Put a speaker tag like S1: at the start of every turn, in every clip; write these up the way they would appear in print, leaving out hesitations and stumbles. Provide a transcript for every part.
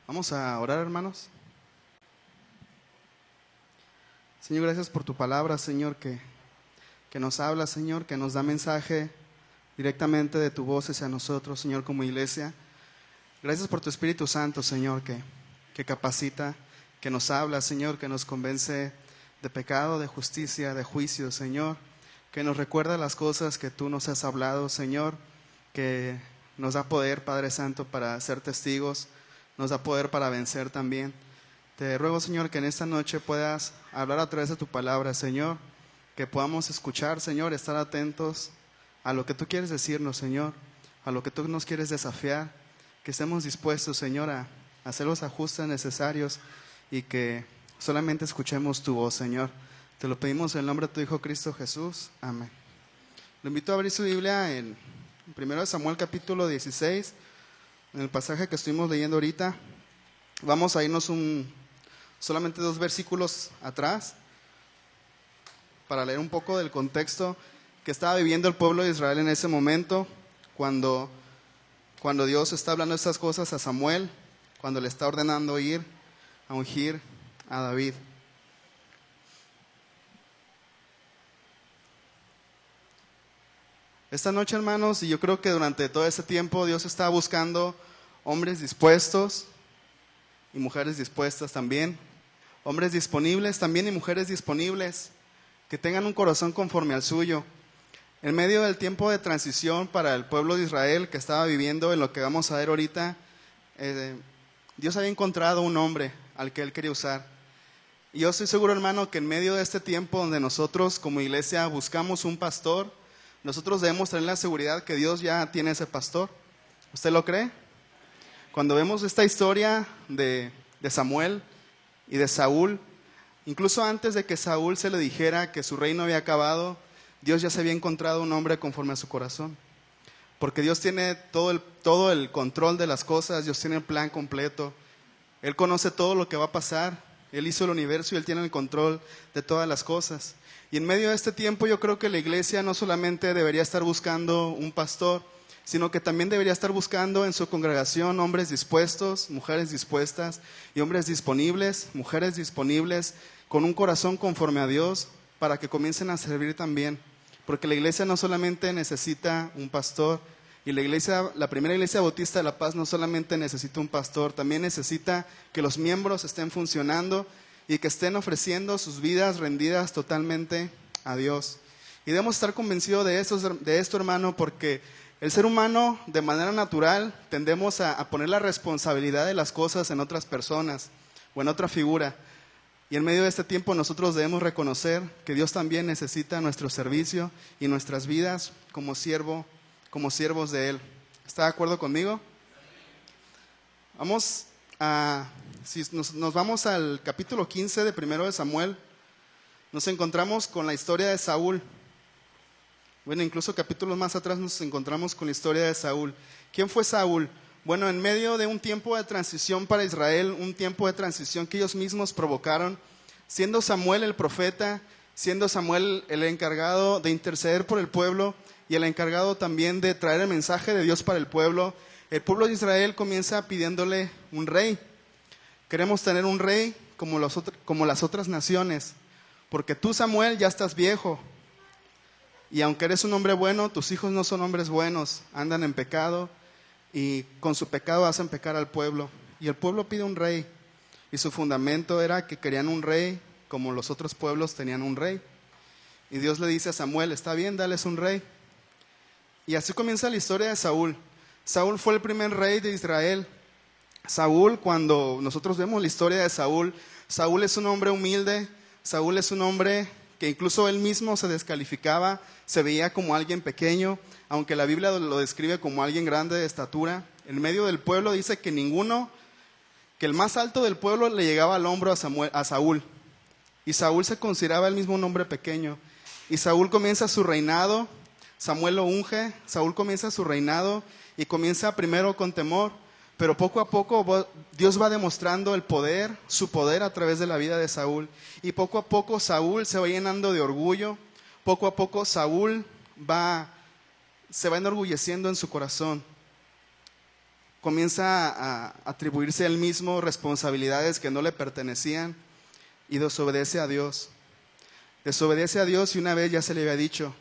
S1: Vamos a orar, hermanos. Señor, gracias por tu palabra, Señor, que nos habla, Señor, que nos da mensaje directamente de tu voz hacia nosotros, Señor, como iglesia. Gracias por tu Espíritu Santo, Señor, que capacita, que nos habla, Señor, que nos convence de pecado, de justicia, de juicio, Señor, que nos recuerda las cosas que tú nos has hablado, Señor, que nos da poder, Padre Santo, para ser testigos, nos da poder para vencer también. Te ruego, Señor, que en esta noche puedas hablar a través de tu palabra, Señor, que podamos escuchar, Señor, estar atentos a lo que tú quieres decirnos, Señor, a lo que tú nos quieres desafiar, que estemos dispuestos, Señor, a hacer los ajustes necesarios y que solamente escuchemos tu voz, Señor. Te lo pedimos en el nombre de tu Hijo Cristo Jesús. Amén. Lo invito a abrir su Biblia en 1 Samuel capítulo 16, en el pasaje que estuvimos leyendo ahorita. Vamos a irnos solamente 2 versículos atrás para leer un poco del contexto que estaba viviendo el pueblo de Israel en ese momento, cuando Dios está hablando estas cosas a Samuel, cuando le está ordenando ir a ungir a David. Esta noche, hermanos, y yo creo que durante todo ese tiempo Dios está buscando hombres dispuestos y mujeres dispuestas también, hombres disponibles también y mujeres disponibles, que tengan un corazón conforme al suyo. En medio del tiempo de transición para el pueblo de Israel que estaba viviendo en lo que vamos a ver ahorita, Dios había encontrado un hombre al que Él quería usar. Y yo estoy seguro, hermano, que en medio de este tiempo donde nosotros como iglesia buscamos un pastor, nosotros debemos tener la seguridad que Dios ya tiene ese pastor. ¿Usted lo cree? Cuando vemos esta historia de Samuel y de Saúl, incluso antes de que Saúl se le dijera que su reino había acabado, Dios ya se había encontrado un hombre conforme a su corazón. Porque Dios tiene todo el control de las cosas, Dios tiene el plan completo. Él conoce todo lo que va a pasar, Él hizo el universo y Él tiene el control de todas las cosas. Y en medio de este tiempo yo creo que la iglesia no solamente debería estar buscando un pastor, sino que también debería estar buscando en su congregación hombres dispuestos, mujeres dispuestas y hombres disponibles, mujeres disponibles, con un corazón conforme a Dios, para que comiencen a servir también. Porque la iglesia no solamente necesita un pastor, y la primera iglesia bautista de La Paz no solamente necesita un pastor, también necesita que los miembros estén funcionando y que estén ofreciendo sus vidas rendidas totalmente a Dios. Y debemos estar convencidos de esto, hermano, porque el ser humano, de manera natural, tendemos a poner la responsabilidad de las cosas en otras personas o en otra figura. Y en medio de este tiempo nosotros debemos reconocer que Dios también necesita nuestro servicio y nuestras vidas como siervos de Él. ¿Está de acuerdo conmigo? Si nos vamos al capítulo 15 de 1 de Samuel, nos encontramos con la historia de Saúl. Bueno, incluso capítulos más atrás nos encontramos con la historia de Saúl. ¿Quién fue Saúl? Bueno, en medio de un tiempo de transición para Israel, un tiempo de transición que ellos mismos provocaron, siendo Samuel el profeta, siendo Samuel el encargado de interceder por el pueblo y el encargado también de traer el mensaje de Dios para el pueblo de Israel comienza pidiéndole un rey. Queremos tener un rey como las otras naciones, porque tú, Samuel, ya estás viejo, y aunque eres un hombre bueno, tus hijos no son hombres buenos, andan en pecado, y con su pecado hacen pecar al pueblo. Y el pueblo pide un rey, y su fundamento era que querían un rey como los otros pueblos tenían un rey. Y Dios le dice a Samuel, está bien, dales un rey. Y así comienza la historia de Saúl. Saúl fue el primer rey de Israel. Saúl, cuando nosotros vemos la historia de Saúl, Saúl es un hombre humilde, Saúl es un hombre que incluso él mismo se descalificaba, se veía como alguien pequeño, aunque la Biblia lo describe como alguien grande de estatura. En medio del pueblo dice que el más alto del pueblo le llegaba al hombro a Saúl. Y Saúl se consideraba él mismo un hombre pequeño. Y Saúl comienza su reinado, Samuel lo unge, Saúl comienza su reinado y comienza primero con temor, pero poco a poco Dios va demostrando su poder a través de la vida de Saúl. Y poco a poco Saúl se va llenando de orgullo, poco a poco Saúl se va enorgulleciendo en su corazón. comienza a atribuirse a él mismo responsabilidades que no le pertenecían y desobedece a Dios. Desobedece a Dios y una vez ya se le había dicho,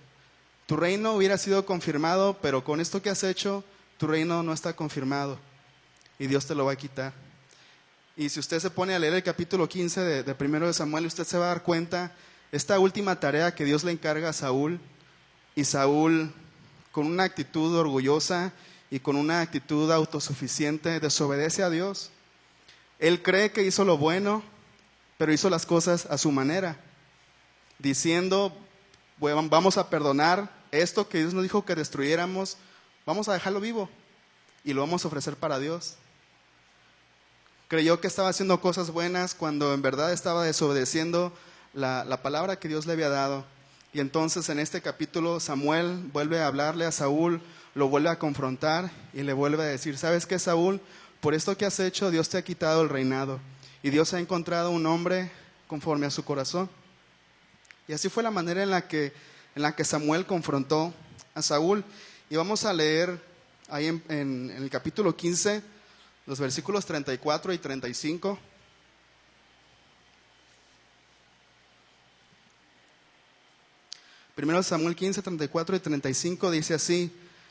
S1: tu reino hubiera sido confirmado, pero con esto que has hecho, tu reino no está confirmado y Dios te lo va a quitar. Y si usted se pone a leer el capítulo 15 de 1 de Samuel, usted se va a dar cuenta esta última tarea que Dios le encarga a Saúl, y Saúl, con una actitud orgullosa y con una actitud autosuficiente, desobedece a Dios. Él cree que hizo lo bueno, pero hizo las cosas a su manera, diciendo, bueno, vamos a perdonar esto que Dios nos dijo que destruyéramos, vamos a dejarlo vivo y lo vamos a ofrecer para Dios. Creyó que estaba haciendo cosas buenas cuando en verdad estaba desobedeciendo la palabra que Dios le había dado. Y entonces en este capítulo Samuel vuelve a hablarle a Saúl, lo vuelve a confrontar y le vuelve a decir, ¿sabes qué, Saúl? Por esto que has hecho, Dios te ha quitado el reinado y Dios ha encontrado un hombre conforme a su corazón. Y así fue la manera en la que Samuel confrontó a Saúl. Y vamos a leer ahí en el capítulo 15, los versículos 34 y 35. Primero Samuel 15, 34 y 35 dice así: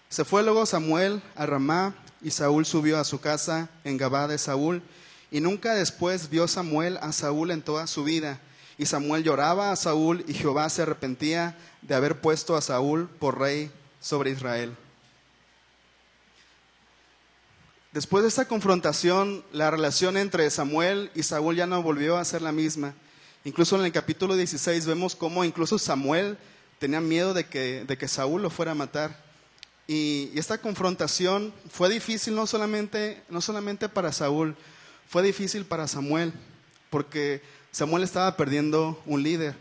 S1: se fue luego Samuel a Ramá, y Saúl subió a su casa en Gabá de Saúl, y nunca después vio Samuel a Saúl en toda su vida. Y Samuel lloraba a Saúl, y Jehová se arrepentía de haber puesto a Saúl por rey sobre Israel. Después de esta confrontación, la relación entre Samuel y Saúl ya no volvió a ser la misma. Incluso en el capítulo 16 vemos cómo incluso Samuel tenía miedo de que Saúl lo fuera a matar. Y esta confrontación fue difícil no solamente para Saúl, fue difícil para Samuel, porque Samuel estaba perdiendo un líder.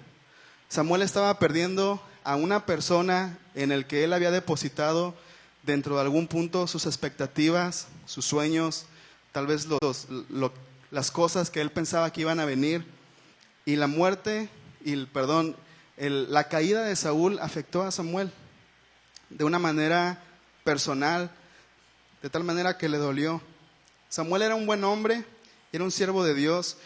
S1: Samuel estaba perdiendo a una persona en el que él había depositado dentro de algún punto sus expectativas, sus sueños, tal vez las cosas que él pensaba que iban a venir. Y la muerte, la caída de Saúl afectó a Samuel de una manera personal, de tal manera que le dolió. Samuel era un buen hombre, era un siervo de Dios,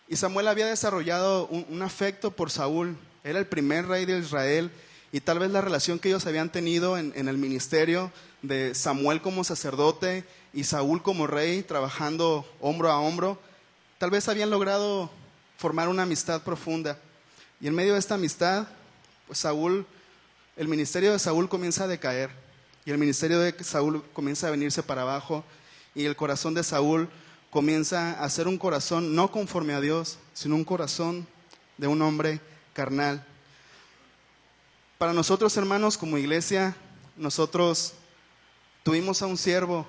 S1: y Samuel había desarrollado un afecto por Saúl. Era el primer rey de Israel, y tal vez la relación que ellos habían tenido en el ministerio de Samuel como sacerdote y Saúl como rey, trabajando hombro a hombro, tal vez habían logrado formar una amistad profunda. Y en medio de esta amistad, pues el ministerio de Saúl comienza a decaer, y el ministerio de Saúl comienza a venirse para abajo, y el corazón de Saúl comienza a ser un corazón no conforme a Dios, sino un corazón de un hombre carnal. Para nosotros, hermanos, como iglesia, nosotros tuvimos a un siervo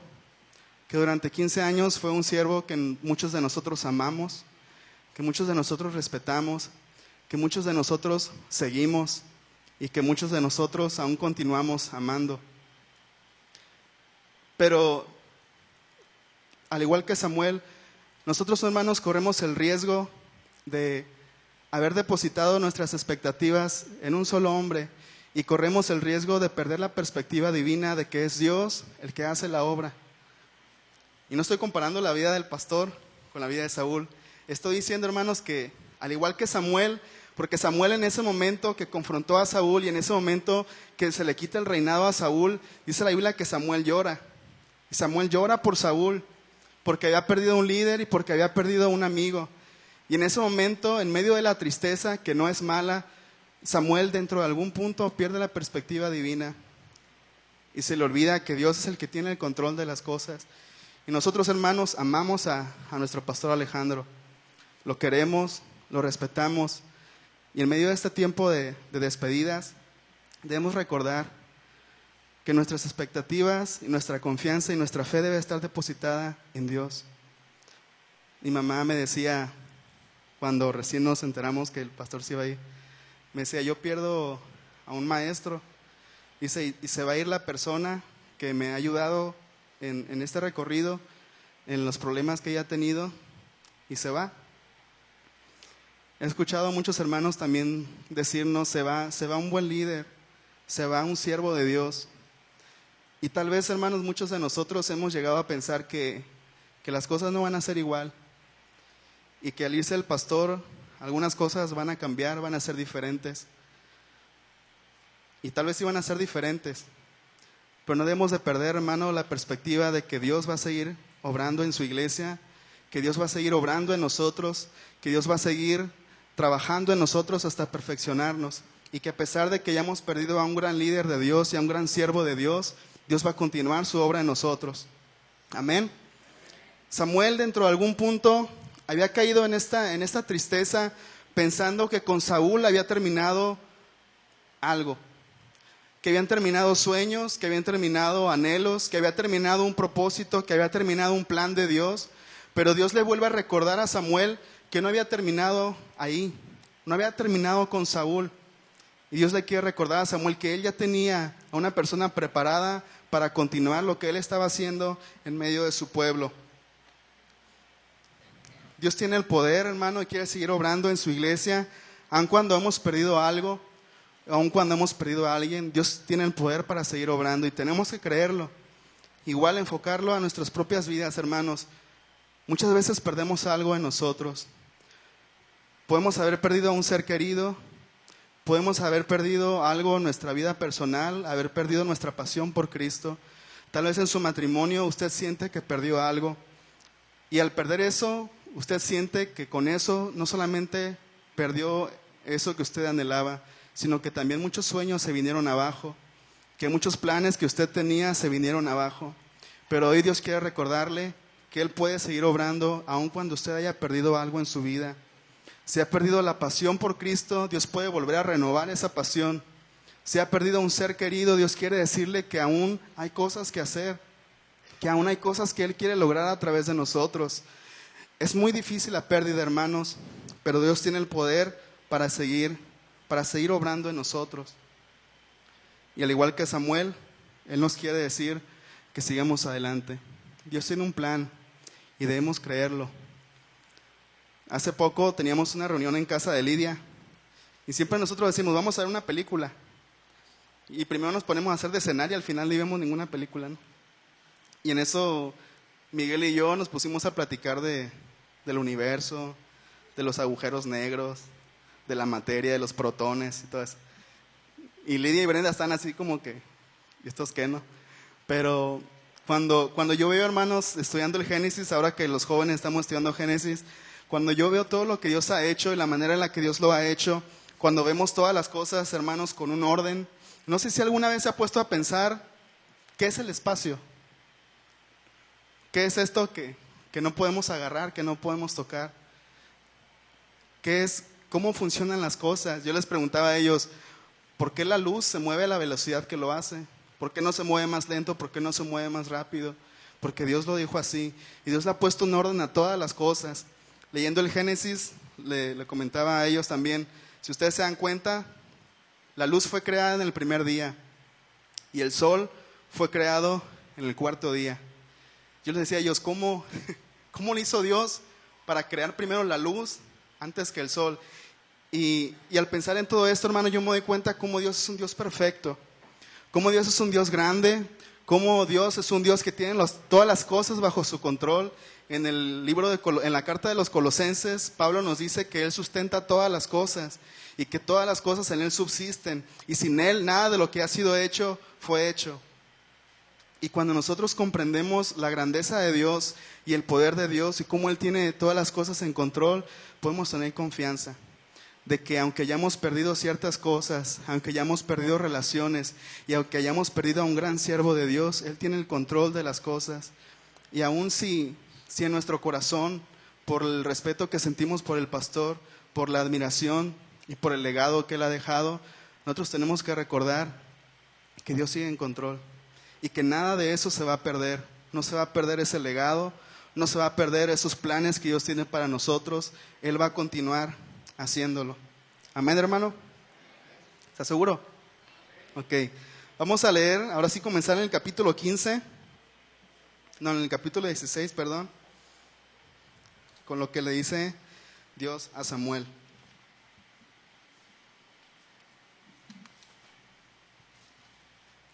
S1: que durante 15 años fue un siervo que muchos de nosotros amamos, que muchos de nosotros respetamos, que muchos de nosotros seguimos y que muchos de nosotros aún continuamos amando. Pero, al igual que Samuel, nosotros, hermanos, corremos el riesgo de haber depositado nuestras expectativas en un solo hombre, y corremos el riesgo de perder la perspectiva divina de que es Dios el que hace la obra. Y no estoy comparando la vida del pastor con la vida de Saúl. Estoy diciendo, hermanos, que al igual que Samuel, porque Samuel en ese momento que confrontó a Saúl y en ese momento que se le quita el reinado a Saúl, dice la Biblia que Samuel llora. Y Samuel llora por Saúl, porque había perdido un líder y porque había perdido un amigo. Y en ese momento, en medio de la tristeza, que no es mala, Samuel dentro de algún punto pierde la perspectiva divina y se le olvida que Dios es el que tiene el control de las cosas. Y nosotros, hermanos, amamos a nuestro pastor Alejandro. Lo queremos, lo respetamos. Y en medio de este tiempo de despedidas, debemos recordar que nuestras expectativas y nuestra confianza y nuestra fe debe estar depositada en Dios. Mi mamá me decía, cuando recién nos enteramos que el pastor se iba a ir, me decía, yo pierdo a un maestro, y se va a ir la persona que me ha ayudado en este recorrido, en los problemas que ella ha tenido, y se va. He escuchado a muchos hermanos también decirnos, se va un buen líder, se va un siervo de Dios. Y tal vez, hermanos, muchos de nosotros hemos llegado a pensar que las cosas no van a ser igual y que al irse el pastor, algunas cosas van a cambiar, van a ser diferentes. Y tal vez sí van a ser diferentes, pero no debemos de perder, hermano, la perspectiva de que Dios va a seguir obrando en su iglesia, que Dios va a seguir obrando en nosotros, que Dios va a seguir trabajando en nosotros hasta perfeccionarnos. Y que a pesar de que ya hemos perdido a un gran líder de Dios y a un gran siervo de Dios, Dios va a continuar su obra en nosotros. Amén. Samuel, dentro de algún punto, había caído en esta tristeza, pensando que con Saúl había terminado algo, que habían terminado sueños, que habían terminado anhelos, que había terminado un propósito, que había terminado un plan de Dios. Pero Dios le vuelve a recordar a Samuel que no había terminado ahí, no había terminado con Saúl. Y Dios le quiere recordar a Samuel que él ya tenía a una persona preparada para continuar lo que él estaba haciendo en medio de su pueblo. Dios tiene el poder, hermano, y quiere seguir obrando en su iglesia, aun cuando hemos perdido algo, aun cuando hemos perdido a alguien. Dios tiene el poder para seguir obrando y tenemos que creerlo. Igual enfocarlo a nuestras propias vidas, hermanos. Muchas veces perdemos algo en nosotros. Podemos haber perdido a un ser querido, podemos haber perdido algo en nuestra vida personal, haber perdido nuestra pasión por Cristo. Tal vez en su matrimonio usted siente que perdió algo. Y al perder eso, usted siente que con eso no solamente perdió eso que usted anhelaba, sino que también muchos sueños se vinieron abajo, que muchos planes que usted tenía se vinieron abajo. Pero hoy Dios quiere recordarle que Él puede seguir obrando aun cuando usted haya perdido algo en su vida. Si ha perdido la pasión por Cristo, Dios puede volver a renovar esa pasión. Si ha perdido a un ser querido, Dios quiere decirle que aún hay cosas que hacer, que aún hay cosas que Él quiere lograr a través de nosotros. Es muy difícil la pérdida, hermanos, pero Dios tiene el poder para seguir obrando en nosotros. Y al igual que Samuel, Él nos quiere decir que sigamos adelante. Dios tiene un plan y debemos creerlo. Hace poco teníamos una reunión en casa de Lidia y siempre nosotros decimos, vamos a ver una película. Y primero nos ponemos a hacer de cenar y al final no vemos ninguna película, ¿no? Y en eso Miguel y yo nos pusimos a platicar del universo, de los agujeros negros, de la materia, de los protones y todo eso. Y Lidia y Brenda están así como que, ¿y estos qué, no? Pero cuando yo veo, hermanos, estudiando el Génesis, ahora que los jóvenes estamos estudiando Génesis, cuando yo veo todo lo que Dios ha hecho y la manera en la que Dios lo ha hecho, cuando vemos todas las cosas, hermanos, con un orden, no sé si alguna vez se ha puesto a pensar, ¿qué es el espacio? ¿Qué es esto que no podemos agarrar, que no podemos tocar? ¿Qué es? ¿Cómo funcionan las cosas? Yo les preguntaba a ellos, ¿por qué la luz se mueve a la velocidad que lo hace? ¿Por qué no se mueve más lento? ¿Por qué no se mueve más rápido? Porque Dios lo dijo así. Y Dios le ha puesto un orden a todas las cosas. Leyendo el Génesis, le comentaba a ellos también, si ustedes se dan cuenta, la luz fue creada en el primer día y el sol fue creado en el cuarto día. Yo les decía a ellos, ¿cómo lo hizo Dios para crear primero la luz antes que el sol? Y al pensar en todo esto, hermano, yo me doy cuenta cómo Dios es un Dios perfecto, cómo Dios es un Dios grande, cómo Dios es un Dios que tiene todas las cosas bajo su control. En la carta de los Colosenses, Pablo nos dice que Él sustenta todas las cosas y que todas las cosas en Él subsisten y sin Él nada de lo que ha sido hecho fue hecho. Y cuando nosotros comprendemos la grandeza de Dios y el poder de Dios y cómo Él tiene todas las cosas en control, podemos tener confianza de que aunque hayamos perdido ciertas cosas, aunque hayamos perdido relaciones y aunque hayamos perdido a un gran siervo de Dios, Él tiene el control de las cosas. Y aun si en nuestro corazón, por el respeto que sentimos por el pastor, por la admiración y por el legado que Él ha dejado, nosotros tenemos que recordar que Dios sigue en control y que nada de eso se va a perder. No se va a perder ese legado, no se va a perder esos planes que Dios tiene para nosotros. Él va a continuar haciéndolo. Amén, hermano. ¿Estás seguro? Ok. Vamos a leer, ahora sí comenzar en el capítulo 15. No, en el capítulo 16, perdón. Con lo que le dice Dios a Samuel.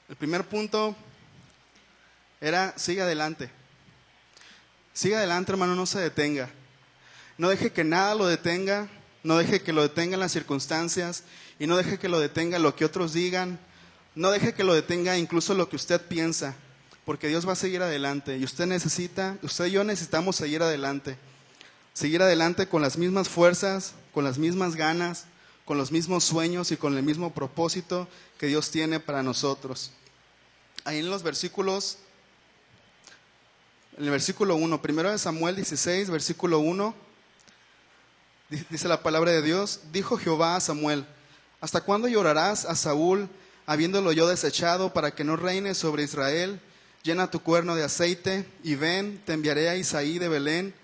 S1: El primer punto era: siga adelante. Siga adelante, hermano, no se detenga. No deje que nada lo detenga, no deje que lo detengan las circunstancias y no deje que lo detenga lo que otros digan, no deje que lo detenga incluso lo que usted piensa, porque Dios va a seguir adelante y usted y yo necesitamos seguir adelante con las mismas fuerzas, con las mismas ganas, con los mismos sueños y con el mismo propósito que Dios tiene para nosotros. Ahí en los versículos, en el versículo 1, primero de Samuel 16, versículo 1, dice la palabra de Dios: dijo Jehová a Samuel: ¿hasta cuándo llorarás a Saúl, habiéndolo yo desechado, para que no reine sobre Israel? Llena tu cuerno de aceite, y ven, te enviaré a Isaí de Belén,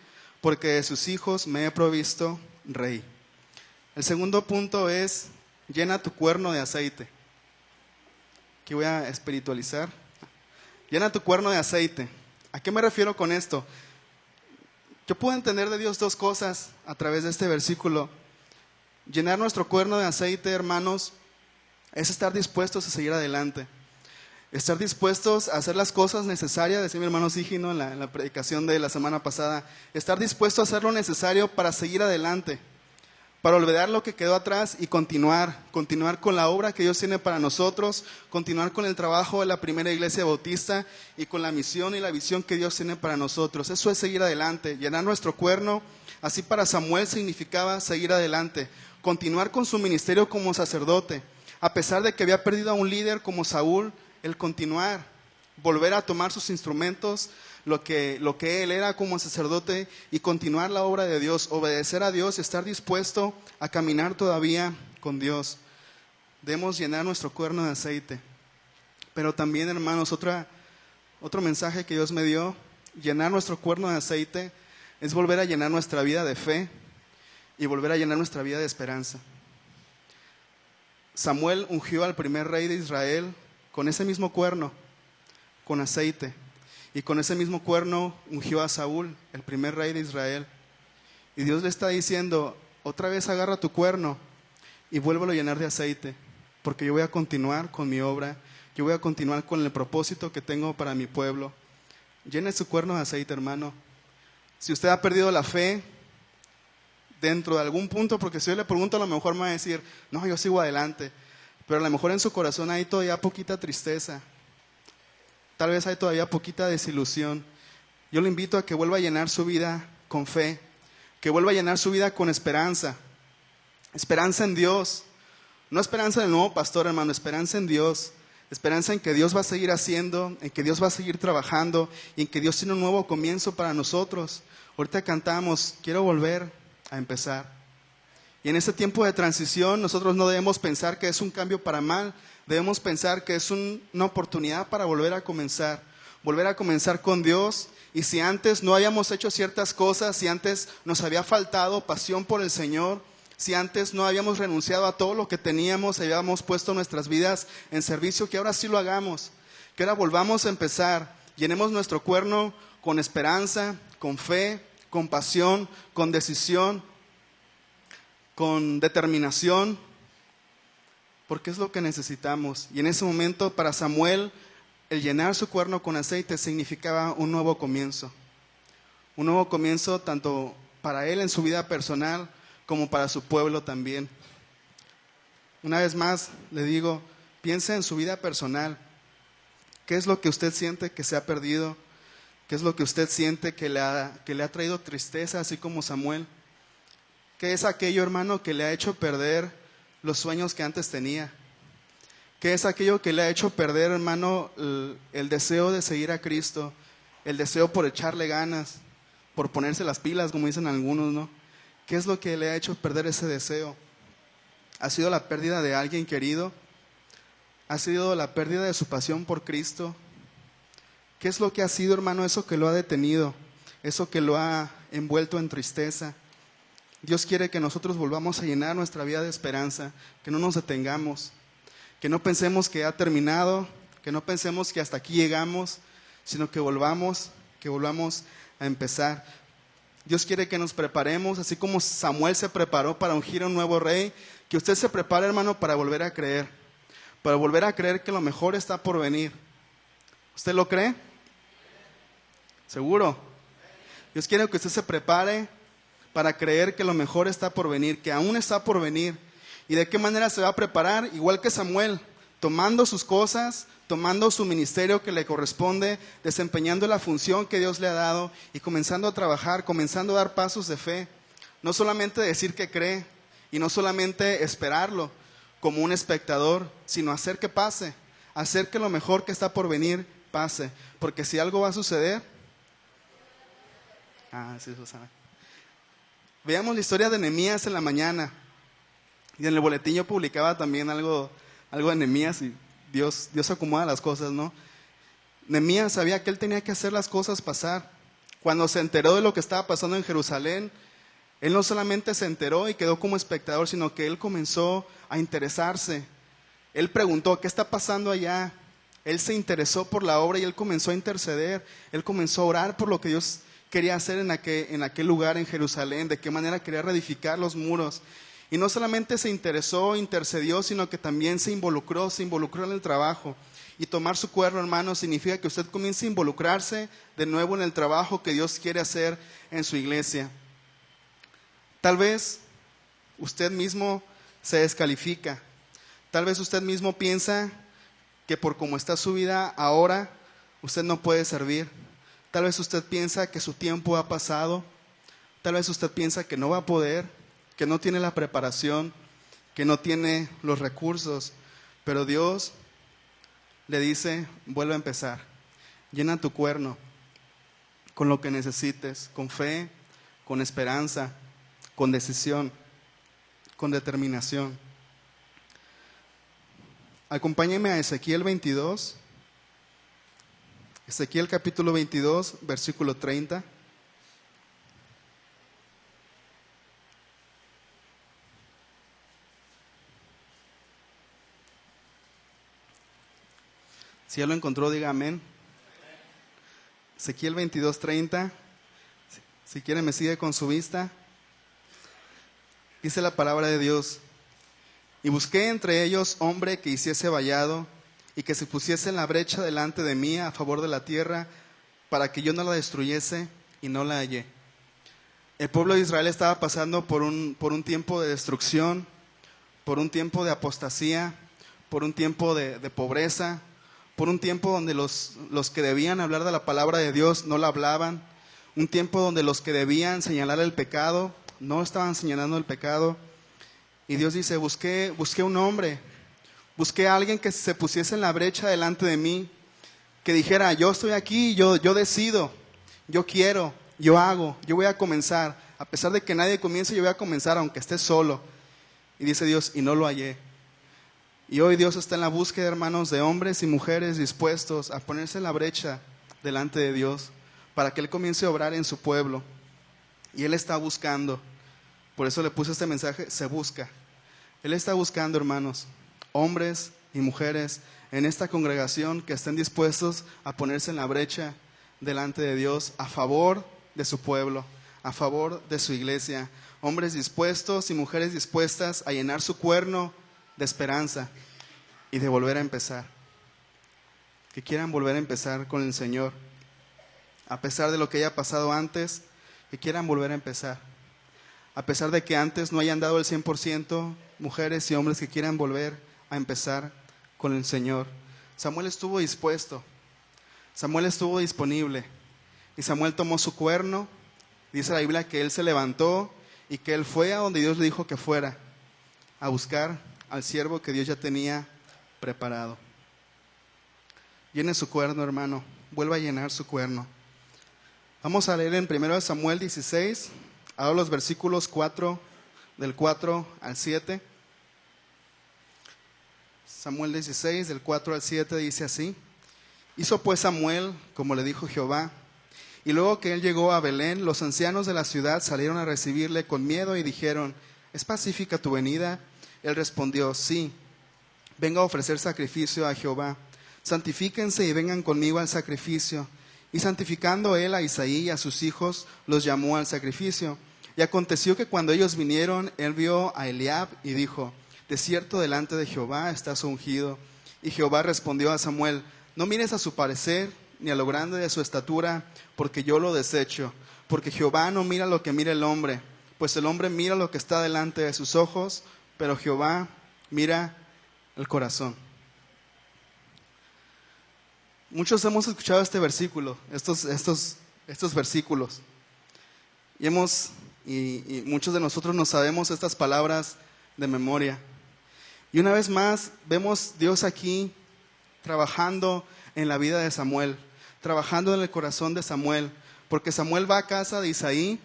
S1: porque de sus hijos me he provisto rey. El segundo punto es: llena tu cuerno de aceite. Aquí voy a espiritualizar. Llena tu cuerno de aceite. ¿A qué me refiero con esto? Yo puedo entender de Dios dos cosas a través de este versículo. Llenar nuestro cuerno de aceite, hermanos, es estar dispuestos a seguir adelante. Estar dispuestos a hacer las cosas necesarias, decía mi hermano Sigino en la predicación de la semana pasada. Estar dispuesto a hacer lo necesario para seguir adelante, para olvidar lo que quedó atrás y continuar con la obra que Dios tiene para nosotros, continuar con el trabajo de la primera iglesia bautista y con la misión y la visión que Dios tiene para nosotros. Eso es seguir adelante, llenar nuestro cuerno. Así para Samuel significaba seguir adelante, continuar con su ministerio como sacerdote, a pesar de que había perdido a un líder como Saúl, el continuar, volver a tomar sus instrumentos, lo que él era como sacerdote, y continuar la obra de Dios, obedecer a Dios, estar dispuesto a caminar todavía con Dios. Debemos llenar nuestro cuerno de aceite. Pero también, hermanos, otro mensaje que Dios me dio: llenar nuestro cuerno de aceite es volver a llenar nuestra vida de fe y volver a llenar nuestra vida de esperanza. Samuel ungió al primer rey de Israel con ese mismo cuerno, con aceite. Y con ese mismo cuerno ungió a Saúl, el primer rey de Israel. Y Dios le está diciendo: otra vez agarra tu cuerno y vuélvelo a llenar de aceite, porque yo voy a continuar con mi obra, yo voy a continuar con el propósito que tengo para mi pueblo. Llene su cuerno de aceite, hermano. Si usted ha perdido la fe dentro de algún punto, porque si yo le pregunto, a lo mejor me va a decir: no, yo sigo adelante. Pero a lo mejor en su corazón hay todavía poquita tristeza. Tal vez hay todavía poquita desilusión. Yo le invito a que vuelva a llenar su vida con fe, que vuelva a llenar su vida con esperanza. Esperanza en Dios. No esperanza en el nuevo pastor, hermano, esperanza en Dios. Esperanza en que Dios va a seguir haciendo, en que Dios va a seguir trabajando y en que Dios tiene un nuevo comienzo para nosotros. Ahorita cantamos: quiero volver a empezar. Y en este tiempo de transición nosotros no debemos pensar que es un cambio para mal, debemos pensar que es una oportunidad para volver a comenzar con Dios. Y si antes no habíamos hecho ciertas cosas, si antes nos había faltado pasión por el Señor, si antes no habíamos renunciado a todo lo que teníamos, habíamos puesto nuestras vidas en servicio, que ahora sí lo hagamos, que ahora volvamos a empezar, llenemos nuestro cuerno con esperanza, con fe, con pasión, con decisión, con determinación, porque es lo que necesitamos. Y en ese momento para Samuel, el llenar su cuerno con aceite significaba un nuevo comienzo tanto para él en su vida personal como para su pueblo también. Una vez más le digo, piense en su vida personal. ¿Qué es lo que usted siente que se ha perdido? ¿Qué es lo que usted siente que le ha traído tristeza, así como Samuel? ¿Qué es aquello, hermano, que le ha hecho perder los sueños que antes tenía? ¿Qué es aquello que le ha hecho perder, hermano, el deseo de seguir a Cristo? El deseo por echarle ganas, por ponerse las pilas, como dicen algunos, ¿no? ¿Qué es lo que le ha hecho perder ese deseo? ¿Ha sido la pérdida de alguien querido? ¿Ha sido la pérdida de su pasión por Cristo? ¿Qué es lo que ha sido, hermano, eso que lo ha detenido? Eso que lo ha envuelto en tristeza. Dios quiere que nosotros volvamos a llenar nuestra vida de esperanza, que no nos detengamos, que no pensemos que ha terminado, que no pensemos que hasta aquí llegamos, sino que volvamos a empezar. Dios quiere que nos preparemos, así como Samuel se preparó para ungir a un nuevo rey, que usted se prepare, hermano, para volver a creer que lo mejor está por venir. ¿Usted lo cree? ¿Seguro? Dios quiere que usted se prepare para creer que lo mejor está por venir, que aún está por venir. ¿Y de qué manera se va a preparar? Igual que Samuel, tomando sus cosas, tomando su ministerio que le corresponde, desempeñando la función que Dios le ha dado y comenzando a trabajar, comenzando a dar pasos de fe. No solamente decir que cree y no solamente esperarlo como un espectador, sino hacer que pase, hacer que lo mejor que está por venir pase. Porque si algo va a suceder... sí, Susana. Veamos la historia de Nehemías en la mañana. Y en el boletín yo publicaba también algo de Nehemías y Dios acomoda las cosas, ¿no? Nehemías sabía que él tenía que hacer las cosas pasar. Cuando se enteró de lo que estaba pasando en Jerusalén, él no solamente se enteró y quedó como espectador, sino que él comenzó a interesarse. Él preguntó, ¿qué está pasando allá? Él se interesó por la obra y él comenzó a interceder. Él comenzó a orar por lo que Dios quería hacer en aquel lugar en Jerusalén, de qué manera quería reedificar los muros. Y no solamente se interesó, intercedió, sino que también se involucró en el trabajo. Y tomar su cuerno, hermano, significa que usted comience a involucrarse de nuevo en el trabajo que Dios quiere hacer en su iglesia. Tal vez usted mismo se descalifica. Tal vez usted mismo piensa que por cómo está su vida ahora, usted no puede servir. Tal vez usted piensa que su tiempo ha pasado. Tal vez usted piensa que no va a poder, que no tiene la preparación, que no tiene los recursos. Pero Dios le dice, vuelve a empezar. Llena tu cuerno con lo que necesites, con fe, con esperanza, con decisión, con determinación. Acompáñeme a Ezequiel 22. Ezequiel capítulo 22, versículo 30. Si ya lo encontró, diga amén. Ezequiel 22, 30. Si quiere me sigue con su vista. Dice la palabra de Dios. Y busqué entre ellos hombre que hiciese vallado y que se pusiese en la brecha delante de mí a favor de la tierra, para que yo no la destruyese, y no la hallé. El pueblo de Israel estaba pasando por un tiempo de destrucción, por un tiempo de apostasía, por un tiempo de pobreza, por un tiempo donde los que debían hablar de la palabra de Dios no la hablaban, un tiempo donde los que debían señalar el pecado no estaban señalando el pecado. Y Dios dice, busqué un hombre, busqué a alguien que se pusiese en la brecha delante de mí, que dijera, yo estoy aquí, yo decido, yo quiero, yo hago, yo voy a comenzar. A pesar de que nadie comience, yo voy a comenzar, aunque esté solo. Y dice Dios, y no lo hallé. Y hoy Dios está en la búsqueda, hermanos, de hombres y mujeres dispuestos a ponerse en la brecha delante de Dios, para que Él comience a obrar en su pueblo. Y Él está buscando. Por eso le puse este mensaje, se busca. Él está buscando, hermanos, hombres y mujeres en esta congregación que estén dispuestos a ponerse en la brecha delante de Dios a favor de su pueblo, a favor de su iglesia. Hombres dispuestos y mujeres dispuestas a llenar su cuerno de esperanza y de volver a empezar. Que quieran volver a empezar con el Señor. A pesar de lo que haya pasado antes, que quieran volver a empezar. A pesar de que antes no hayan dado el 100%, mujeres y hombres que quieran volver a empezar con el Señor. Samuel estuvo dispuesto, Samuel estuvo disponible, y Samuel tomó su cuerno. Dice la Biblia que él se levantó y que él fue a donde Dios le dijo que fuera, a buscar al siervo que Dios ya tenía preparado. Llene su cuerno, hermano, vuelva a llenar su cuerno. Vamos a leer en 1 Samuel 16, ahora los versículos 4, del 4 al 7. Samuel 16, del 4 al 7 dice así: Hizo pues Samuel como le dijo Jehová, y luego que él llegó a Belén, los ancianos de la ciudad salieron a recibirle con miedo y dijeron: ¿Es pacífica tu venida? Él respondió: Sí, vengo a ofrecer sacrificio a Jehová. Santifíquense y vengan conmigo al sacrificio. Y santificando él a Isaí y a sus hijos, los llamó al sacrificio. Y aconteció que cuando ellos vinieron, él vio a Eliab y dijo: De cierto delante de Jehová estás ungido. Y Jehová respondió a Samuel: No mires a su parecer ni a lo grande de su estatura, porque yo lo desecho. Porque Jehová no mira lo que mira el hombre, pues el hombre mira lo que está delante de sus ojos, pero Jehová mira el corazón. Muchos hemos escuchado este versículo, estos versículos, y muchos de nosotros nos sabemos estas palabras de memoria. Y una vez más vemos Dios aquí trabajando en la vida de Samuel, trabajando en el corazón de Samuel, porque Samuel va a casa de Isaí,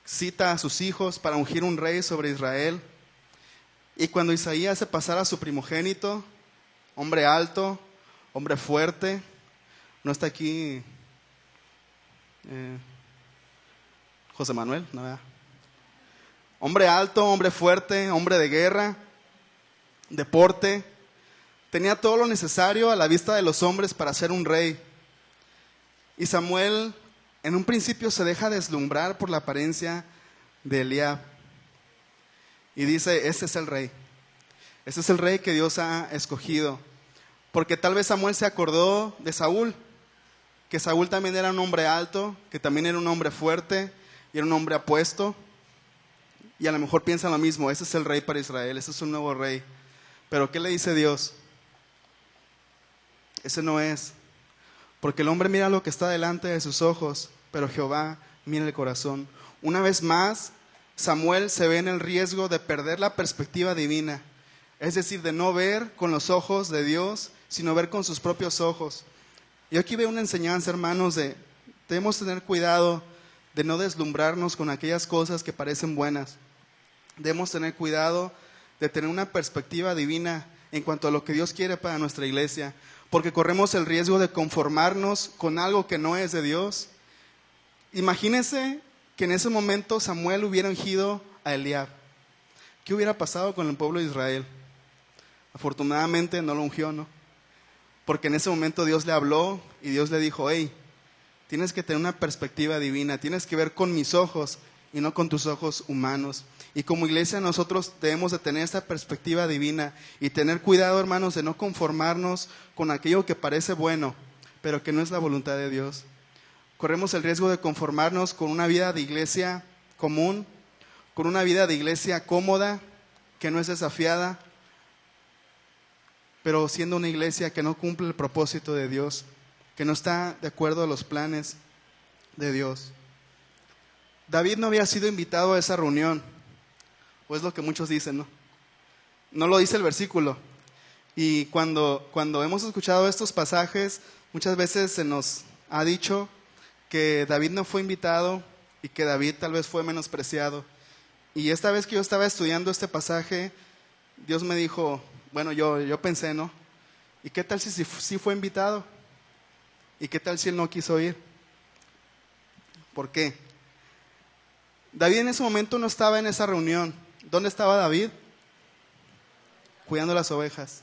S1: cita a sus hijos para ungir un rey sobre Israel, y cuando Isaí hace pasar a su primogénito, hombre alto, hombre fuerte, no está aquí José Manuel, no, ¿verdad? Hombre alto, hombre fuerte, hombre de guerra, deporte, tenía todo lo necesario a la vista de los hombres para ser un rey. Y Samuel en un principio se deja deslumbrar por la apariencia de Eliab y dice, ese es el rey que Dios ha escogido. Porque tal vez Samuel se acordó de Saúl, que Saúl también era un hombre alto, que también era un hombre fuerte y era un hombre apuesto. Y a lo mejor piensa lo mismo, ese es el rey para Israel, ese es un nuevo rey. Pero ¿qué le dice Dios? Ese no es. Porque el hombre mira lo que está delante de sus ojos, pero Jehová mira el corazón. Una vez más, Samuel se ve en el riesgo de perder la perspectiva divina. Es decir, de no ver con los ojos de Dios, sino ver con sus propios ojos. Y aquí veo una enseñanza, hermanos, debemos tener cuidado de no deslumbrarnos con aquellas cosas que parecen buenas. Debemos tener cuidado de tener una perspectiva divina en cuanto a lo que Dios quiere para nuestra iglesia, porque corremos el riesgo de conformarnos con algo que no es de Dios. Imagínense que en ese momento Samuel hubiera ungido a Eliab. ¿Qué hubiera pasado con el pueblo de Israel? Afortunadamente no lo ungió, ¿no? Porque en ese momento Dios le habló y Dios le dijo, hey, tienes que tener una perspectiva divina, tienes que ver con mis ojos y no con tus ojos humanos. Y como iglesia nosotros debemos de tener esta perspectiva divina y tener cuidado, hermanos, de no conformarnos con aquello que parece bueno, pero que no es la voluntad de Dios. Corremos el riesgo de conformarnos con una vida de iglesia común, con una vida de iglesia cómoda, que no es desafiada, pero siendo una iglesia que no cumple el propósito de Dios, que no está de acuerdo a los planes de Dios. David no había sido invitado a esa reunión, o es lo que muchos dicen, ¿no? No lo dice el versículo. Y cuando hemos escuchado estos pasajes, muchas veces se nos ha dicho que David no fue invitado y que David tal vez fue menospreciado. Y esta vez que yo estaba estudiando este pasaje, Dios me dijo, bueno, yo pensé, ¿no? ¿Y qué tal si sí fue invitado? ¿Y qué tal si él no quiso ir? ¿Por qué? David en ese momento no estaba en esa reunión. ¿Dónde estaba David? Cuidando las ovejas.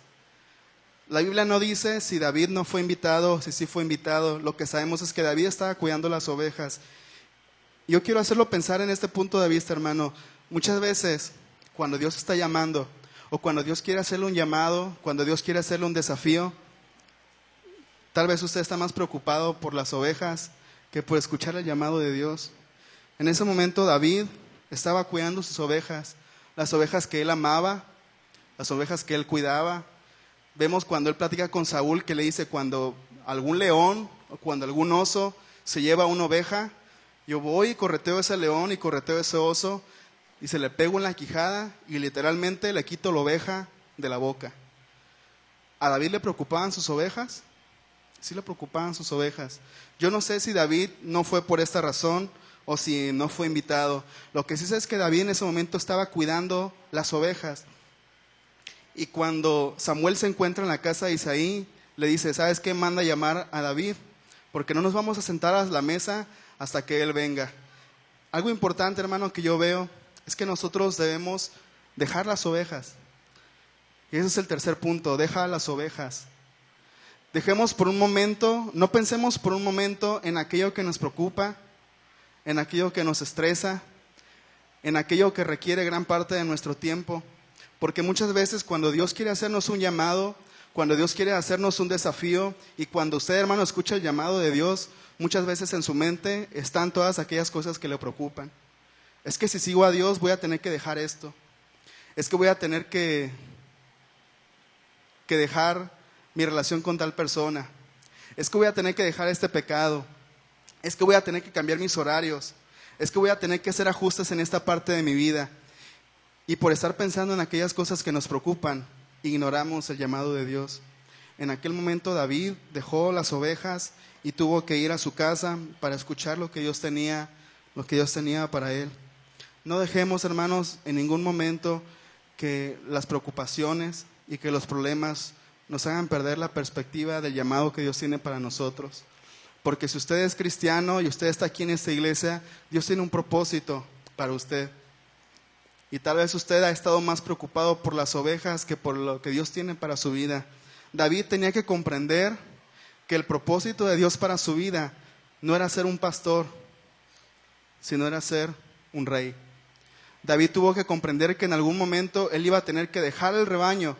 S1: La Biblia no dice si David no fue invitado o si sí fue invitado. Lo que sabemos es que David estaba cuidando las ovejas. Yo quiero hacerlo pensar en este punto de vista, hermano. Muchas veces, cuando Dios está llamando, o cuando Dios quiere hacerle un llamado, cuando Dios quiere hacerle un desafío, tal vez usted está más preocupado por las ovejas que por escuchar el llamado de Dios. En ese momento David estaba cuidando sus ovejas, las ovejas que él amaba, las ovejas que él cuidaba. Vemos cuando él platica con Saúl que le dice, cuando algún león o cuando algún oso se lleva una oveja, yo voy y correteo ese león y correteo ese oso y se le pego en la quijada y literalmente le quito la oveja de la boca. ¿A David le preocupaban sus ovejas? Sí le preocupaban sus ovejas. Yo no sé si David no fue por esta razón o si no fue invitado. Lo que sí sé es que David en ese momento estaba cuidando las ovejas. Y cuando Samuel se encuentra en la casa de Isaí, le dice, ¿sabes qué? Manda a llamar a David, porque no nos vamos a sentar a la mesa hasta que él venga. Algo importante, hermano, que yo veo es que nosotros debemos dejar las ovejas. Y ese es el tercer punto, deja las ovejas. Dejemos por un momento, no pensemos por un momento en aquello que nos preocupa, en aquello que nos estresa, en aquello que requiere gran parte de nuestro tiempo. Porque muchas veces cuando Dios quiere hacernos un llamado, cuando Dios quiere hacernos un desafío y cuando usted, hermano, escucha el llamado de Dios, muchas veces en su mente están todas aquellas cosas que le preocupan. Es que si sigo a Dios voy a tener que dejar esto. Es que voy a tener que dejar mi relación con tal persona. Es que voy a tener que dejar este pecado. Es que voy a tener que cambiar mis horarios. Es que voy a tener que hacer ajustes en esta parte de mi vida. Y por estar pensando en aquellas cosas que nos preocupan, ignoramos el llamado de Dios. En aquel momento David dejó las ovejas y tuvo que ir a su casa para escuchar lo que Dios tenía para él. No dejemos, hermanos, en ningún momento que las preocupaciones y que los problemas nos hagan perder la perspectiva del llamado que Dios tiene para nosotros. Porque si usted es cristiano y usted está aquí en esta iglesia, Dios tiene un propósito para usted. Y tal vez usted ha estado más preocupado por las ovejas que por lo que Dios tiene para su vida. David tenía que comprender que el propósito de Dios para su vida no era ser un pastor, sino era ser un rey. David tuvo que comprender que en algún momento él iba a tener que dejar el rebaño,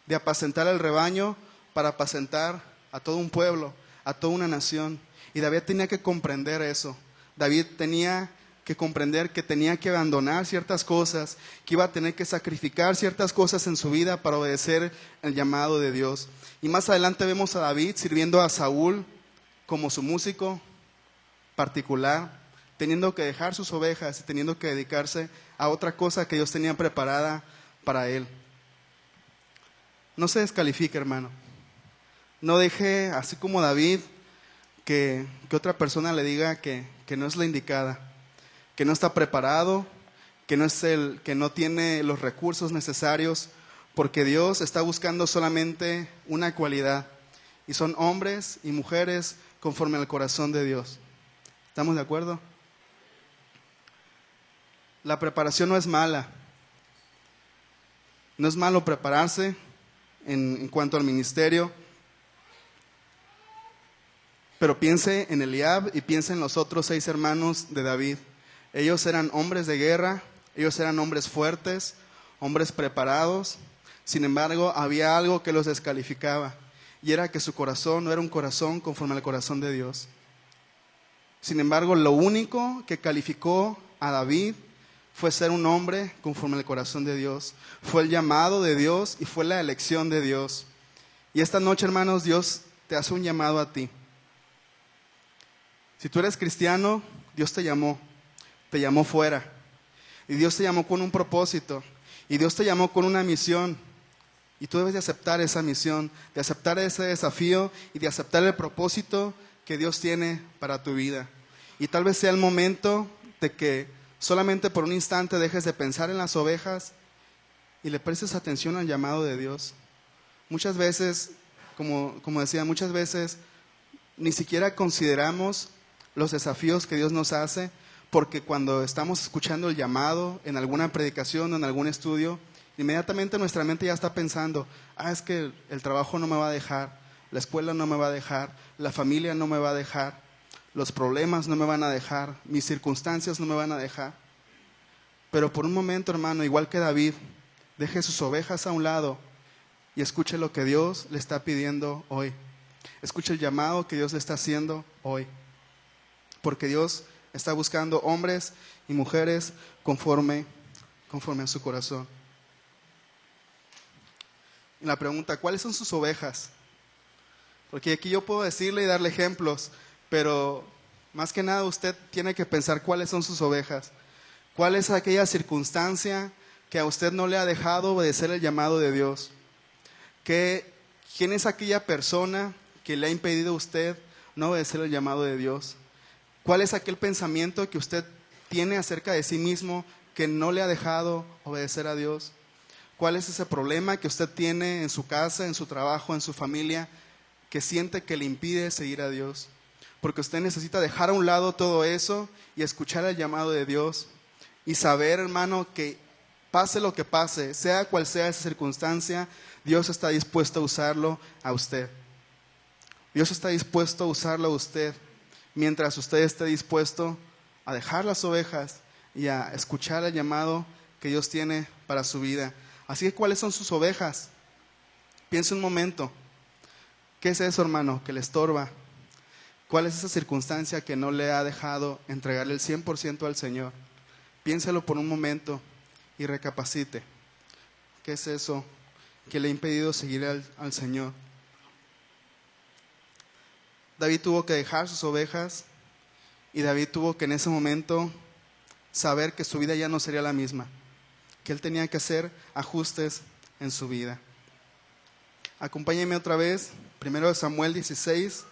S1: de apacentar el rebaño para apacentar a todo un pueblo, a toda una nación. Y David tenía que comprender eso. David tenía que comprender que tenía que abandonar ciertas cosas, que iba a tener que sacrificar ciertas cosas en su vida para obedecer el llamado de Dios. Y más adelante vemos a David sirviendo a Saúl como su músico particular, teniendo que dejar sus ovejas y teniendo que dedicarse a otra cosa que Dios tenía preparada para él. No se descalifique, hermano. No deje, así como David, que otra persona le diga que no es la indicada, que no está preparado, que no tiene los recursos necesarios, porque Dios está buscando solamente una cualidad, y son hombres y mujeres conforme al corazón de Dios. ¿Estamos de acuerdo? La preparación no es mala. No es malo prepararse en cuanto al ministerio, pero piense en Eliab y piense en los otros 6 hermanos de David. Ellos eran hombres de guerra, ellos eran hombres fuertes, hombres preparados. Sin embargo, había algo que los descalificaba, y era que su corazón no era un corazón conforme al corazón de Dios. Sin embargo, lo único que calificó a David fue ser un hombre conforme al corazón de Dios. Fue el llamado de Dios y fue la elección de Dios. Y esta noche, hermanos, Dios te hace un llamado a ti. Si tú eres cristiano, Dios te llamó fuera. Y Dios te llamó con un propósito. Y Dios te llamó con una misión. Y tú debes de aceptar esa misión, de aceptar ese desafío y de aceptar el propósito que Dios tiene para tu vida. Y tal vez sea el momento de que solamente por un instante dejes de pensar en las ovejas y le prestes atención al llamado de Dios. Muchas veces, como decía, muchas veces ni siquiera consideramos los desafíos que Dios nos hace, porque cuando estamos escuchando el llamado en alguna predicación o en algún estudio, inmediatamente nuestra mente ya está pensando, es que el trabajo no me va a dejar, la escuela no me va a dejar, la familia no me va a dejar, los problemas no me van a dejar, mis circunstancias no me van a dejar. Pero por un momento, hermano, igual que David, deje sus ovejas a un lado y escuche lo que Dios le está pidiendo hoy. Escuche el llamado que Dios le está haciendo hoy. Porque Dios está buscando hombres y mujeres conforme a su corazón. Y la pregunta, ¿cuáles son sus ovejas? Porque aquí yo puedo decirle y darle ejemplos, pero más que nada usted tiene que pensar cuáles son sus ovejas. ¿Cuál es aquella circunstancia que a usted no le ha dejado obedecer el llamado de Dios? ¿Quién es aquella persona que le ha impedido a usted no obedecer el llamado de Dios? ¿Cuál es aquel pensamiento que usted tiene acerca de sí mismo que no le ha dejado obedecer a Dios? ¿Cuál es ese problema que usted tiene en su casa, en su trabajo, en su familia, que siente que le impide seguir a Dios? Porque usted necesita dejar a un lado todo eso y escuchar el llamado de Dios y saber, hermano, que pase lo que pase, sea cual sea esa circunstancia, Dios está dispuesto a usarlo a usted. Dios está dispuesto a usarlo a usted, mientras usted esté dispuesto a dejar las ovejas y a escuchar el llamado que Dios tiene para su vida. Así que, ¿cuáles son sus ovejas? Piensa un momento, ¿qué es eso, hermano, que le estorba? ¿Cuál es esa circunstancia que no le ha dejado entregarle el 100% al Señor? Piénsalo por un momento y recapacite. ¿Qué es eso que le ha impedido seguir al Señor? David tuvo que dejar sus ovejas y David tuvo que en ese momento saber que su vida ya no sería la misma, que él tenía que hacer ajustes en su vida. Acompáñenme otra vez, 1 Samuel 16,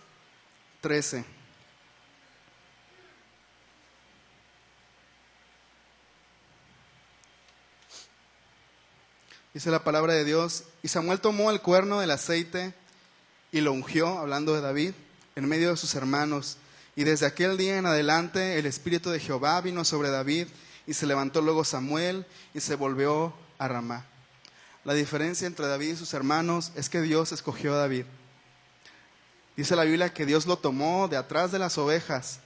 S1: 13. Dice la palabra de Dios: y Samuel tomó el cuerno del aceite y lo ungió, hablando de David, en medio de sus hermanos. Y desde aquel día en adelante el Espíritu de Jehová vino sobre David, y se levantó luego Samuel y se volvió a Ramá. La diferencia entre David y sus hermanos es que Dios escogió a David. Dice la Biblia que Dios lo tomó de atrás de las ovejas.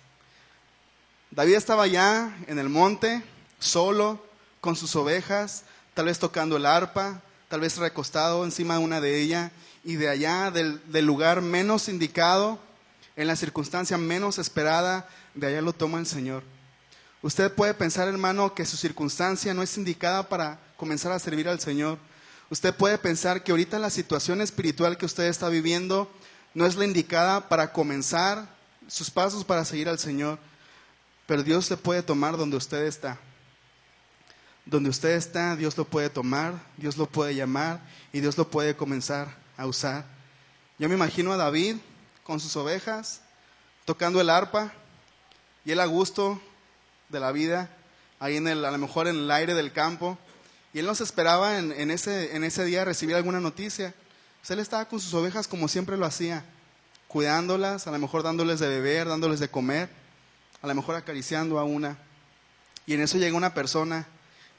S1: David estaba allá en el monte, solo, con sus ovejas, tal vez tocando el arpa, tal vez recostado encima de una de ellas, y de allá, del lugar menos indicado, en la circunstancia menos esperada, de allá lo toma el Señor. Usted puede pensar, hermano, que su circunstancia no es indicada para comenzar a servir al Señor. Usted puede pensar que ahorita la situación espiritual que usted está viviendo no es la indicada para comenzar sus pasos para seguir al Señor. Pero Dios le puede tomar donde usted está. Donde usted está, Dios lo puede tomar, Dios lo puede llamar y Dios lo puede comenzar a usar. Yo me imagino a David con sus ovejas, tocando el arpa, y él a gusto de la vida, ahí a lo mejor en el aire del campo, y él no se esperaba en ese día recibir alguna noticia. Pues él estaba con sus ovejas como siempre lo hacía, cuidándolas, a lo mejor dándoles de beber, dándoles de comer, a lo mejor acariciando a una. Y en eso llega una persona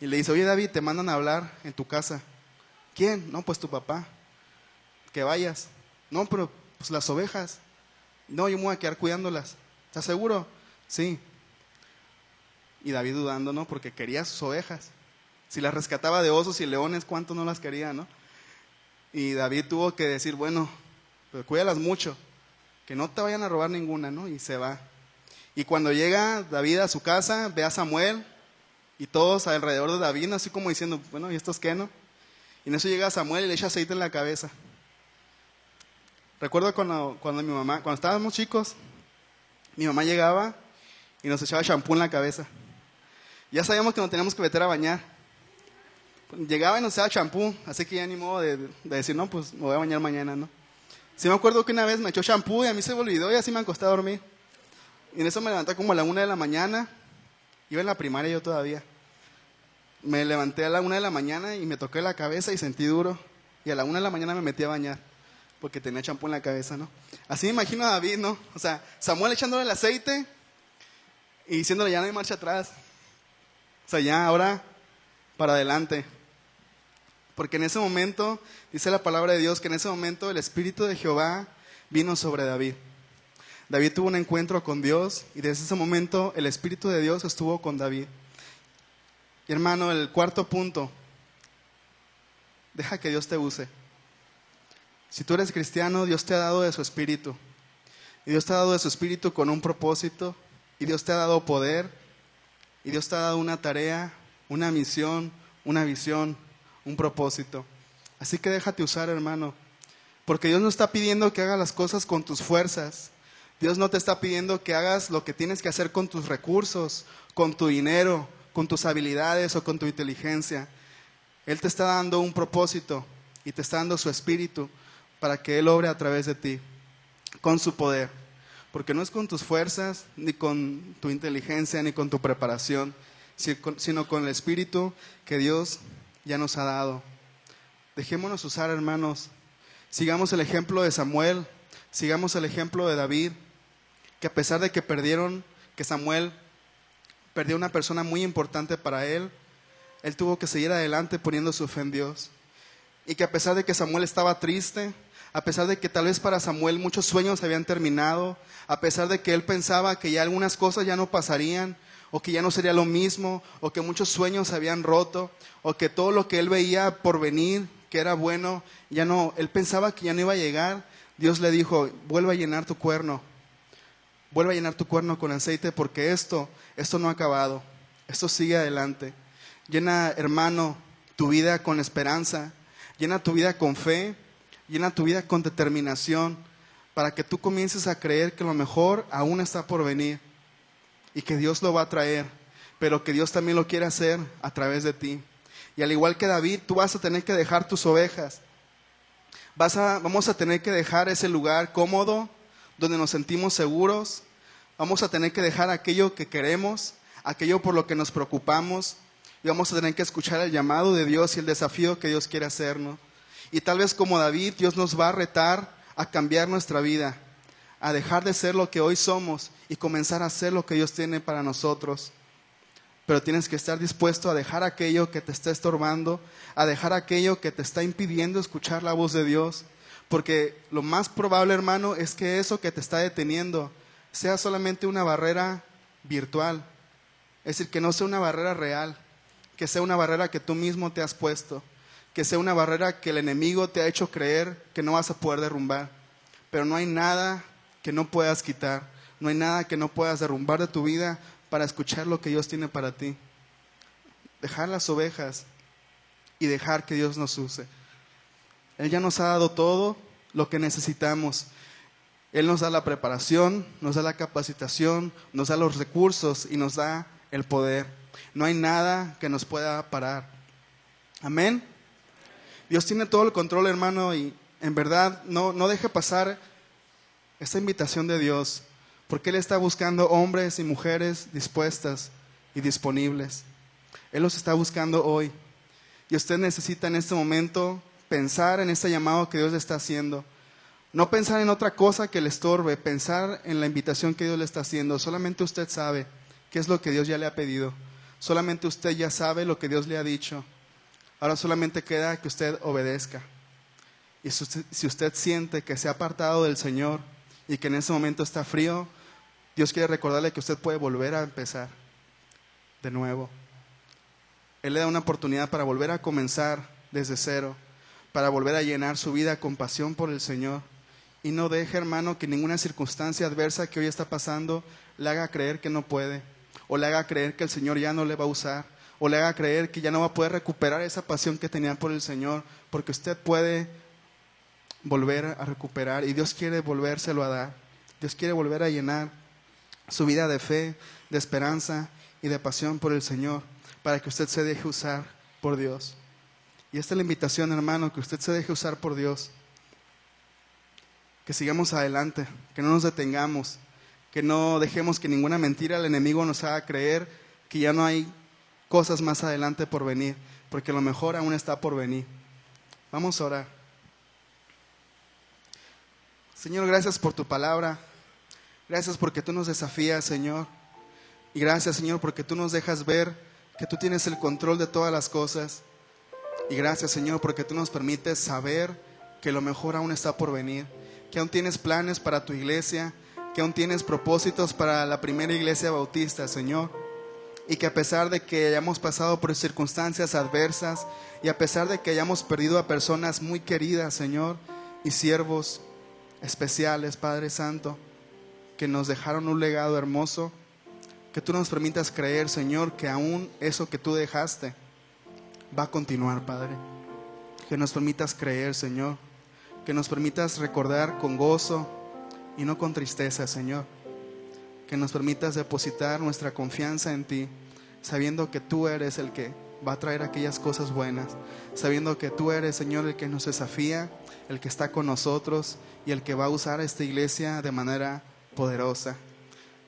S1: y le dice: oye, David, te mandan a hablar en tu casa. ¿Quién? No, pues tu papá. Que vayas. No, pero pues las ovejas. No, yo me voy a quedar cuidándolas. ¿Estás seguro? Sí. Y David dudando, ¿no? Porque quería sus ovejas. Si las rescataba de osos y leones, ¿cuánto no las quería, no? Y David tuvo que decir: bueno, pero cuídalas mucho, que no te vayan a robar ninguna, ¿no? Y se va. Y cuando llega David a su casa, ve a Samuel y todos alrededor de David, así como diciendo: bueno, ¿y estos qué, no? Y en eso llega Samuel y le echa aceite en la cabeza. Recuerdo cuando mi mamá, cuando estábamos chicos, mi mamá llegaba y nos echaba champú en la cabeza. Ya sabíamos que nos teníamos que meter a bañar. Llegaba y nos echaba champú, así que ya ni modo de decir: no, pues me voy a bañar mañana, ¿no? Sí me acuerdo que una vez me echó champú y a mí se me olvidó y así me acosté a dormir. Y en eso me levanté como a la 1 de la mañana, iba en la primaria yo todavía. Me levanté a la 1 de la mañana y me toqué la cabeza y sentí duro. Y a la 1 de la mañana me metí a bañar, porque tenía champú en la cabeza, ¿no? Así me imagino a David, ¿no? O sea, Samuel echándole el aceite y diciéndole: ya no hay marcha atrás. O sea, ya ahora para adelante. Porque en ese momento, dice la palabra de Dios, que en ese momento el Espíritu de Jehová vino sobre David. David tuvo un encuentro con Dios y desde ese momento el Espíritu de Dios estuvo con David. Y hermano, el cuarto punto: deja que Dios te use. Si tú eres cristiano, Dios te ha dado de su Espíritu. Y Dios te ha dado de su Espíritu con un propósito. Y Dios te ha dado poder. Y Dios te ha dado una tarea, una misión, una visión, un propósito. Así que déjate usar, hermano. Porque Dios no está pidiendo que hagas las cosas con tus fuerzas. Dios no te está pidiendo que hagas lo que tienes que hacer con tus recursos, con tu dinero, con tus habilidades o con tu inteligencia. Él te está dando un propósito y te está dando su Espíritu para que Él obre a través de ti, con su poder. Porque no es con tus fuerzas, ni con tu inteligencia, ni con tu preparación, sino con el Espíritu que Dios ya nos ha dado. Dejémonos usar, hermanos. Sigamos el ejemplo de Samuel, sigamos el ejemplo de David, que a pesar de que Samuel perdió una persona muy importante para él tuvo que seguir adelante poniendo su fe en Dios. Y que a pesar de que Samuel estaba triste, a pesar de que tal vez para Samuel muchos sueños habían terminado, a pesar de que él pensaba que ya algunas cosas ya no pasarían, o que ya no sería lo mismo, o que muchos sueños se habían roto, o que todo lo que él veía por venir, que era bueno, ya no, él pensaba que ya no iba a llegar. Dios le dijo, vuelve a llenar tu cuerno. Vuelve a llenar tu cuerno con aceite porque esto no ha acabado. Esto sigue adelante. Llena, hermano, tu vida con esperanza. Llena tu vida con fe. Llena tu vida con determinación para que tú comiences a creer que lo mejor aún está por venir y que Dios lo va a traer, pero que Dios también lo quiere hacer a través de ti. Y al igual que David, tú vas a tener que dejar tus ovejas. Vamos a tener que dejar ese lugar cómodo donde nos sentimos seguros. Vamos a tener que dejar aquello que queremos, aquello por lo que nos preocupamos, y vamos a tener que escuchar el llamado de Dios y el desafío que Dios quiere hacernos. Y tal vez como David, Dios nos va a retar a cambiar nuestra vida, a dejar de ser lo que hoy somos y comenzar a ser lo que Dios tiene para nosotros. Pero tienes que estar dispuesto a dejar aquello que te está estorbando, a dejar aquello que te está impidiendo escuchar la voz de Dios. Porque lo más probable, hermano, es que eso que te está deteniendo sea solamente una barrera virtual. Es decir, que no sea una barrera real, que sea una barrera que tú mismo te has puesto, que sea una barrera que el enemigo te ha hecho creer que no vas a poder derrumbar. Pero no hay nada que no puedas quitar, no hay nada que no puedas derrumbar de tu vida para escuchar lo que Dios tiene para ti. Dejar las ovejas y dejar que Dios nos use. Él ya nos ha dado todo lo que necesitamos. Él nos da la preparación, nos da la capacitación, nos da los recursos y nos da el poder. No hay nada que nos pueda parar. Amén. Dios tiene todo el control, hermano, y en verdad no deje pasar esta invitación de Dios, porque Él está buscando hombres y mujeres dispuestas y disponibles. Él los está buscando hoy. Y usted necesita en este momento pensar en este llamado que Dios le está haciendo. No pensar en otra cosa que le estorbe, pensar en la invitación que Dios le está haciendo. Solamente usted sabe qué es lo que Dios ya le ha pedido. Solamente usted ya sabe lo que Dios le ha dicho. Ahora solamente queda que usted obedezca. Y si usted siente que se ha apartado del Señor y que en ese momento está frío, Dios quiere recordarle que usted puede volver a empezar de nuevo. Él le da una oportunidad para volver a comenzar desde cero, para volver a llenar su vida con pasión por el Señor. Y no deje, hermano, que ninguna circunstancia adversa que hoy está pasando le haga creer que no puede, o le haga creer que el Señor ya no le va a usar, o le haga creer que ya no va a poder recuperar esa pasión que tenía por el Señor, porque usted puede volver a recuperar y Dios quiere volvérselo a dar. Dios quiere volver a llenar su vida de fe, de esperanza y de pasión por el Señor, para que usted se deje usar por Dios. Y esta es la invitación, hermano, que usted se deje usar por Dios, que sigamos adelante, que no nos detengamos, que no dejemos que ninguna mentira del enemigo nos haga creer que ya no hay cosas más adelante por venir, porque lo mejor aún está por venir. Vamos a orar. Señor, gracias por tu palabra. Gracias porque tú nos desafías, Señor. Y gracias, Señor, porque tú nos dejas ver que tú tienes el control de todas las cosas. Y gracias, Señor, porque tú nos permites saber que lo mejor aún está por venir, que aún tienes planes para tu iglesia, que aún tienes propósitos para la primera iglesia bautista, Señor. Y que a pesar de que hayamos pasado por circunstancias adversas y a pesar de que hayamos perdido a personas muy queridas, Señor, y siervos especiales, Padre Santo, que nos dejaron un legado hermoso, que tú nos permitas creer, Señor, que aún eso que tú dejaste va a continuar, Padre. Que nos permitas creer, Señor, que nos permitas recordar con gozo y no con tristeza, Señor. Que nos permitas depositar nuestra confianza en ti, sabiendo que tú eres el que va a traer aquellas cosas buenas, sabiendo que tú eres, Señor, el que nos desafía, el que está con nosotros y el que va a usar a esta iglesia de manera poderosa.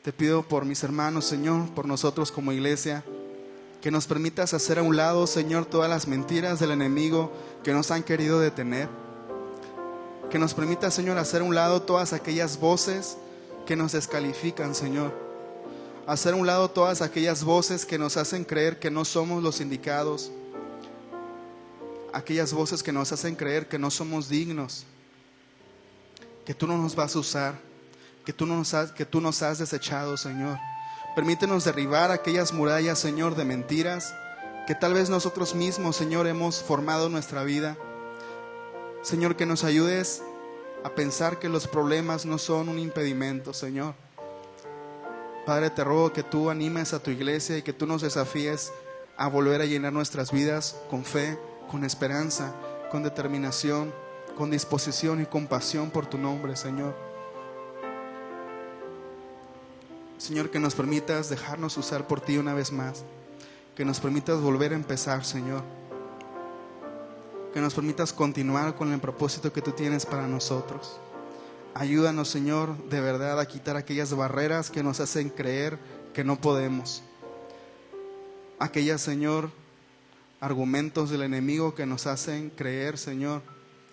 S1: Te pido por mis hermanos, Señor, por nosotros como iglesia, que nos permitas hacer a un lado, Señor, todas las mentiras del enemigo que nos han querido detener. Que nos permitas, Señor, hacer a un lado todas aquellas voces que nos descalifican, Señor. Hacer a un lado todas aquellas voces que nos hacen creer que no somos los indicados. Aquellas voces que nos hacen creer que no somos dignos, que tú no nos vas a usar, que tú nos has desechado, Señor. Permítenos derribar aquellas murallas, Señor, de mentiras que tal vez nosotros mismos, Señor, hemos formado en nuestra vida. Señor, que nos ayudes a pensar que los problemas no son un impedimento, Señor. Padre, te ruego que tú animes a tu iglesia y que tú nos desafíes a volver a llenar nuestras vidas con fe, con esperanza, con determinación, con disposición y compasión por tu nombre, Señor. Señor, que nos permitas dejarnos usar por ti una vez más. Que nos permitas volver a empezar, Señor. Que nos permitas continuar con el propósito que tú tienes para nosotros. Ayúdanos, Señor, de verdad a quitar aquellas barreras que nos hacen creer que no podemos. Aquellas, Señor, argumentos del enemigo que nos hacen creer, Señor,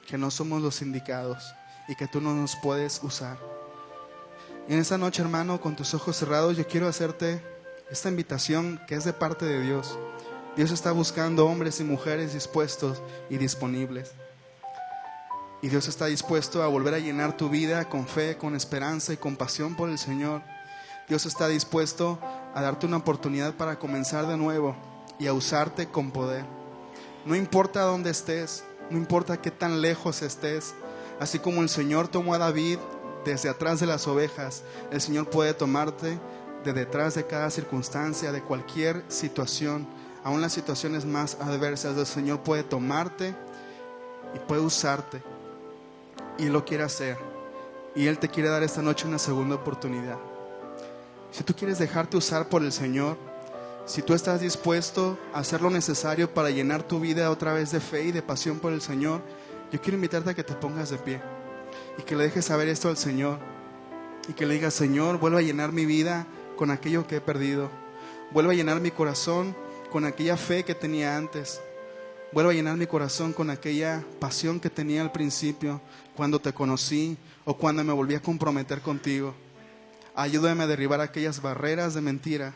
S1: que no somos los indicados y que tú no nos puedes usar. Y en esta noche, hermano, con tus ojos cerrados, yo quiero hacerte esta invitación que es de parte de Dios. Dios está buscando hombres y mujeres dispuestos y disponibles. Y Dios está dispuesto a volver a llenar tu vida con fe, con esperanza y con pasión por el Señor. Dios está dispuesto a darte una oportunidad para comenzar de nuevo y a usarte con poder. No importa dónde estés, no importa qué tan lejos estés, así como el Señor tomó a David desde atrás de las ovejas, el Señor puede tomarte de detrás de cada circunstancia, de cualquier situación, aún las situaciones más adversas. El Señor puede tomarte y puede usarte, y Él lo quiere hacer, y Él te quiere dar esta noche una segunda oportunidad. Si tú quieres dejarte usar por el Señor, si tú estás dispuesto a hacer lo necesario para llenar tu vida otra vez de fe y de pasión por el Señor, yo quiero invitarte a que te pongas de pie y que le dejes saber esto al Señor, y que le digas: Señor, vuelve a llenar mi vida con aquello que he perdido. Vuelve a llenar mi corazón con aquella fe que tenía antes. Vuelve a llenar mi corazón con aquella pasión que tenía al principio, cuando te conocí o cuando me volví a comprometer contigo. Ayúdame a derribar aquellas barreras de mentira.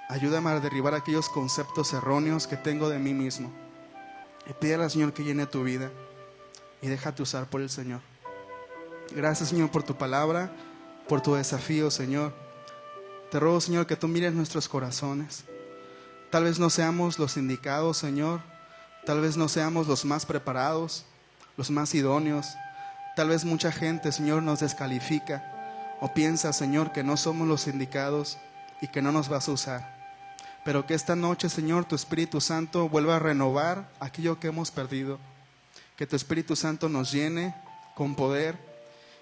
S1: Ayúdame a derribar aquellos conceptos erróneos que tengo de mí mismo. Y pídele al Señor que llene tu vida y déjate usar por el Señor. Gracias, Señor, por tu palabra, por tu desafío, Señor. Te ruego, Señor, que tú mires nuestros corazones. Tal vez no seamos los indicados, Señor. Tal vez no seamos los más preparados, los más idóneos. Tal vez mucha gente, Señor, nos descalifica o piensa, Señor, que no somos los indicados y que no nos vas a usar. Pero que esta noche, Señor, tu Espíritu Santo vuelva a renovar aquello que hemos perdido. Que tu Espíritu Santo nos llene con poder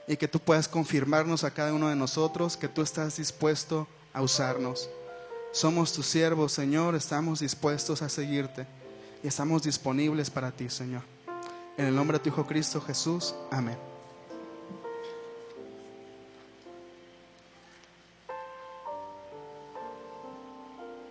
S1: y que tú puedas confirmarnos a cada uno de nosotros que tú estás dispuesto a usarnos. Somos tus siervos, Señor, estamos dispuestos a seguirte y estamos disponibles para ti, Señor. En el nombre de tu Hijo Cristo Jesús, amén.